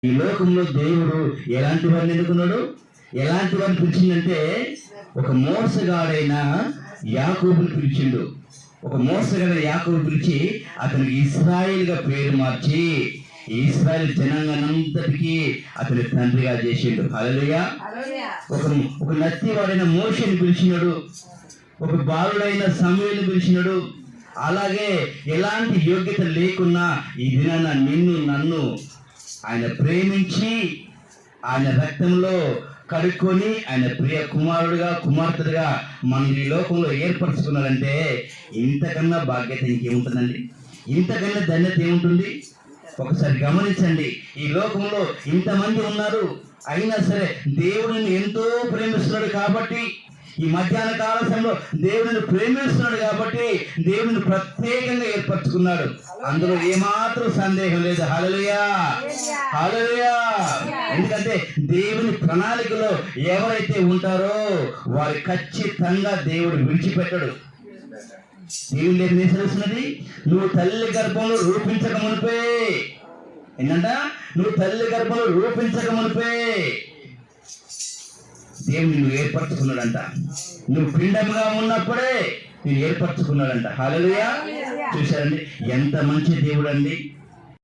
ఈ లోకంలో దేవుడు ఎలాంటి వారిని ఎన్నుకున్నాడు, ఎలాంటి వారిని పిలిచిందంటే ఒక మోసగాడైన యాకోబుని పిలిచిండు. ఒక మోసగాడైన యాకోబు పిలిచి అతనికి ఇశ్రాయేలుగా పేరు మార్చి ఇశ్రాయేల్ జనాంగానంతటికి అతని తండ్రిగా చేసిండు. హల్లెలూయా. ఒక నత్తివాడైన మోషేని పిలిచినాడు, ఒక బాలుడైన సమూయేలుని పిలిచినాడు. అలాగే ఎలాంటి యోగ్యత లేకున్నా ఈ దినాన నిన్ను నన్ను ఆయన ప్రేమించి ఆయన రక్తంలో కడుక్కొని ఆయన ప్రియ కుమారుడుగా కుమార్తెగా మనం ఈ లోకంలో ఏర్పరచుకున్నారంటే ఇంతకన్నా బాధ్యత ఇంకేముంటుందండి, ఇంతకన్నా ధన్యత ఏముంటుంది? ఒకసారి గమనించండి. ఈ లోకంలో ఇంతమంది ఉన్నారు, అయినా సరే దేవుడిని ఎంతో ప్రేమిస్తున్నాడు కాబట్టి, ఈ మధ్యాహ్న కాల సమయంలో దేవుడిని ప్రేమిస్తున్నాడు కాబట్టి దేవుడిని ప్రత్యేకంగా ఏర్పరచుకున్నాడు. అందులో ఏమాత్రం సందేహం లేదు. హల్లెలూయా, హల్లెలూయా. ఎందుకంటే దేవుని ప్రణాళికలో ఎవరైతే ఉంటారో వారి ఖచ్చితంగా దేవుడు విడిచిపెట్టడు. దేవుడు ఏం తెలుస్తున్నది, నువ్వు తల్లి గర్భంలో రూపించక మునిపే, ఏంటంట, నువ్వు తల్లి గర్భంలో రూపించక మునిపే దేవుడు నువ్వు ఏర్పరచుకున్నాడంట. నువ్వు పిండంగా ఉన్నప్పుడే నేను ఏర్పరచుకున్నాడంట. హల్లెలూయా. చూశారండి ఎంత మంచి దేవుడు అండి.